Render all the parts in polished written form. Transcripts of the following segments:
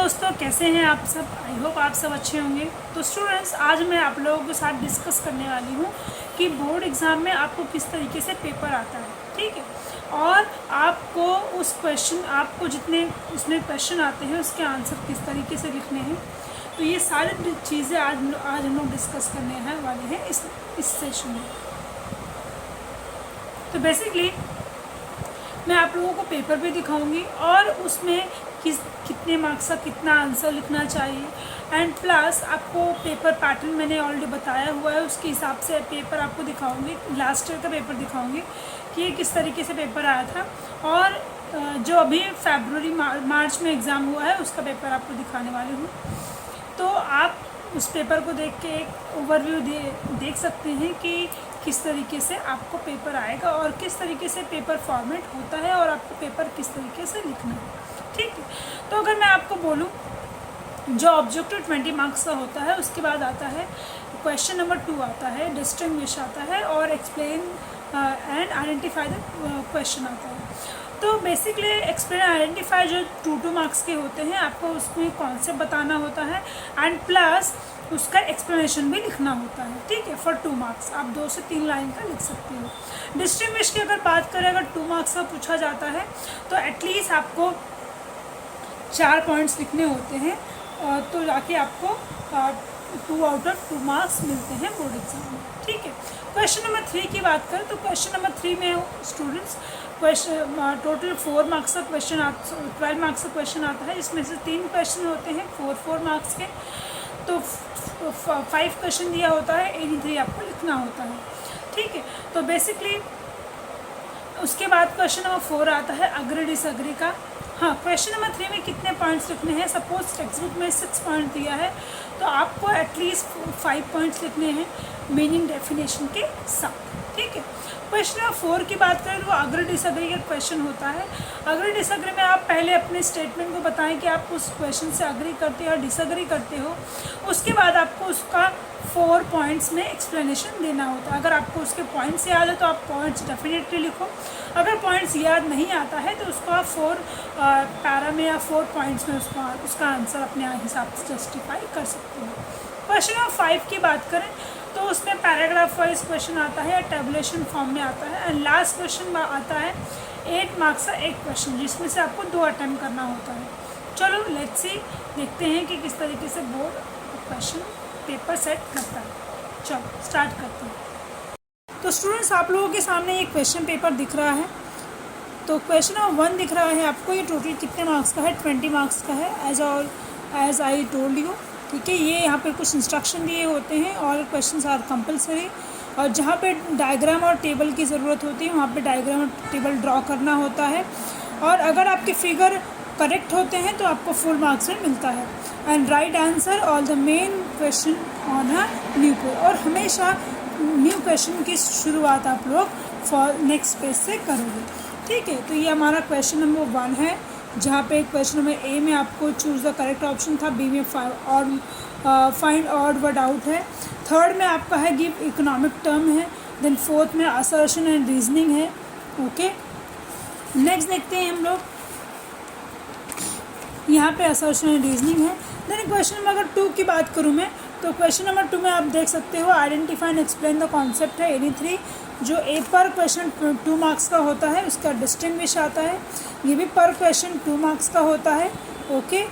दोस्तों, कैसे हैं आप सब? आई होप आप सब अच्छे होंगे। तो स्टूडेंट्स, आज मैं आप लोगों के साथ डिस्कस करने वाली हूँ कि बोर्ड एग्ज़ाम में आपको किस तरीके से पेपर आता है, ठीक है। और आपको उस क्वेश्चन, आपको जितने उसमें क्वेश्चन आते हैं उसके आंसर किस तरीके से लिखने हैं। तो ये सारी चीज़ें आज हम लोग डिस्कस करने वाले हैं इस सेशन में। तो बेसिकली मैं आप लोगों को पेपर भी दिखाऊंगी और उसमें कितने मार्क्स का कितना आंसर लिखना चाहिए, एंड प्लस आपको पेपर पैटर्न मैंने ऑलरेडी बताया हुआ है, उसके हिसाब से पेपर आपको दिखाऊंगी। लास्ट ईयर का पेपर दिखाऊंगी कि ये किस तरीके से पेपर आया था, और जो अभी फरवरी मार्च में एग्ज़ाम हुआ है उसका पेपर आपको दिखाने वाली हूँ। तो आप उस पेपर को देख के एक ओवरव्यू देख सकते हैं कि किस तरीके से आपको पेपर आएगा और किस तरीके से पेपर फॉर्मेट होता है और आपको पेपर किस तरीके से लिखना है, ठीक है। तो अगर मैं आपको बोलूँ, जो ऑब्जेक्टिव 20 मार्क्स का होता है, उसके बाद आता है क्वेश्चन नंबर 2 आता है, डिस्टिंग्विश आता है, और explain and identify the question आता है। तो बेसिकली एक्सप्लेन आइडेंटिफाई जो 2 मार्क्स के होते हैं, आपको उसमें कॉन्सेप्ट बताना होता है एंड प्लस उसका एक्सप्लेनेशन भी लिखना होता है, ठीक है। फॉर 2 मार्क्स आप 2 से 3 लाइन का लिख सकते हो। डिस्टिंग्विश की अगर बात करें, अगर 2 मार्क्स का पूछा जाता है तो एटलीस्ट आपको 4 पॉइंट्स लिखने होते हैं, तो जाके आपको 2 आउट ऑफ 2 मार्क्स मिलते हैं बोर्ड एग्जाम में, ठीक है। क्वेश्चन नंबर 3 की बात करें तो क्वेश्चन नंबर 3 में स्टूडेंट्स क्वेश्चन टोटल 4 मार्क्स का क्वेश्चन 12 मार्क्स का क्वेश्चन आता है, इसमें से 3 क्वेश्चन होते हैं 4 मार्क्स के। तो 5 क्वेश्चन दिया होता है, 83 आपको लिखना होता है, ठीक है। तो बेसिकली उसके बाद क्वेश्चन नंबर 4 आता है अग्री डिसअग्री का। हाँ, क्वेश्चन नंबर 3 में कितने पॉइंट्स लिखने हैं? सपोज टेक्स्ट बुक में 6 पॉइंट दिया है तो आपको एटलीस्ट 5 पॉइंट्स लिखने हैं मीनिंग डेफिनेशन के साथ, ठीक है। क्वेश्चन नंबर 4 की बात करें तो अग्री डिसअग्री का क्वेश्चन होता है। अग्री डिसअग्री में आप पहले अपने स्टेटमेंट को बताएं कि आप उस क्वेश्चन से अग्री करते हो और डिसअग्री करते हो, उसके बाद आपको उसका 4 पॉइंट्स में एक्सप्लेनेशन देना होता है। अगर आपको उसके पॉइंट्स याद है तो आप पॉइंट्स डेफिनेटली लिखो, अगर पॉइंट्स याद नहीं आता है तो उसको आप 4 पैरा में या 4 पॉइंट्स में उसका आंसर अपने हिसाब से जस्टिफाई कर सकते हो। क्वेश्चन नंबर 5 की बात करें तो उसमें पैराग्राफ वाइज क्वेश्चन आता है या टेबुलेशन फॉर्म में आता है, एंड लास्ट क्वेश्चन आता है 8 मार्क्स का एक क्वेश्चन, जिसमें से आपको 2 अटैम्प्ट करना होता है। चलो लेट्स सी, देखते हैं कि किस तरीके से बोर्ड क्वेश्चन पेपर सेट करता है। चलो स्टार्ट करते हैं। तो स्टूडेंट्स, आप लोगों के सामने एक क्वेश्चन पेपर दिख रहा है। तो क्वेश्चन नंबर 1 दिख रहा है आपको, ये टोटल कितने मार्क्स का है? 20 मार्क्स का है, एज आई टोल्ड यू, ठीक है। ये यहाँ पर कुछ इंस्ट्रक्शन दिए होते हैं, ऑल क्वेश्चंस आर कंपलसरी, और जहाँ पे डायग्राम और टेबल की ज़रूरत होती है वहाँ पे डायग्राम और टेबल ड्रॉ करना होता है, और अगर आपके फिगर करेक्ट होते हैं तो आपको फुल मार्क्स में मिलता है। And right answer all the main question on a new page, और हमेशा न्यू क्वेश्चन की शुरुआत आप लोग फॉर नेक्स्ट पेज से करोगे, ठीक है। तो ये हमारा क्वेश्चन नंबर 1 है, जहाँ पे क्वेश्चन नंबर ए में आपको चूज़ द करेक्ट ऑप्शन था, बी में फाइंड ऑड वर्ड आउट है, थर्ड में आपका है गिव इकोनॉमिक टर्म है, देन फोर्थ में असर्शन एंड रीजनिंग है, ओके। नेक्स्ट देखते हैं हम लोग, यहाँ पे असर्शन एंड रीजनिंग है। देन क्वेश्चन नंबर अगर 2 की बात करूँ मैं, तो क्वेश्चन नंबर 2 में आप देख सकते हो identify and explain the concept है 83, जो ए पर क्वेश्चन 2 मार्क्स का होता है, उसका डिस्टिंग्विश आता है, ये भी पर क्वेश्चन 2 मार्क्स का होता है, ओके।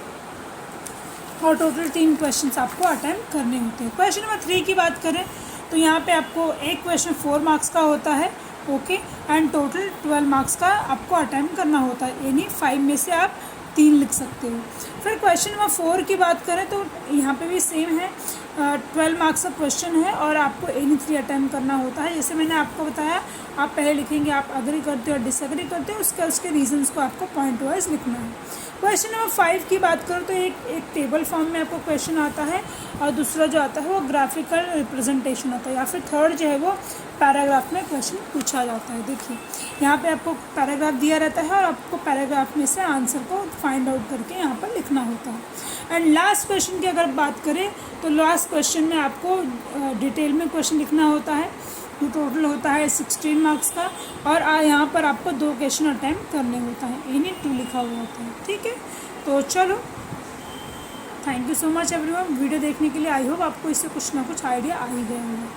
और टोटल 3 क्वेश्चंस आपको अटेम्प्ट करने होते हैं। क्वेश्चन नंबर 3 की बात करें तो यहाँ पे आपको एक क्वेश्चन 4 मार्क्स का होता है, ओके, एंड टोटल 12 मार्क्स का आपको अटेम्प्ट करना होता है, यानी 5 में से आप 3 लिख सकते हो। फिर क्वेश्चन नंबर 4 की बात करें तो यहाँ पे भी सेम है, 12 मार्क्स का क्वेश्चन है और आपको 83 अटैम्प्ट करना होता है। जैसे मैंने आपको बताया, आप पहले लिखेंगे आप अग्री करते हो और डिसअग्री करते हो, उसके रीजंस को आपको पॉइंट वाइज लिखना है। क्वेश्चन नंबर 5 की बात करूँ तो एक टेबल फॉर्म में आपको क्वेश्चन आता है, और दूसरा जो आता है वो ग्राफिकल रिप्रेजेंटेशन आता है, या फिर थर्ड जो है वो पैराग्राफ में क्वेश्चन पूछा जाता है। देखिए यहाँ पे आपको पैराग्राफ दिया रहता है और आपको पैराग्राफ में से आंसर को फाइंड आउट करके यहाँ पर लिखना होता है। एंड लास्ट क्वेश्चन की अगर बात करें तो लास्ट क्वेश्चन में आपको डिटेल में क्वेश्चन लिखना होता है, जो टोटल होता है 16 मार्क्स का, और यहाँ पर आपको 2 क्वेश्चन अटैम्प्ट करने होता है, यानी 2 लिखा हुआ होता है, ठीक है। तो चलो thank you so much everyone video देखने के लिए। आई होप आपको इससे कुछ ना कुछ आइडिया आ ही गए होंगे।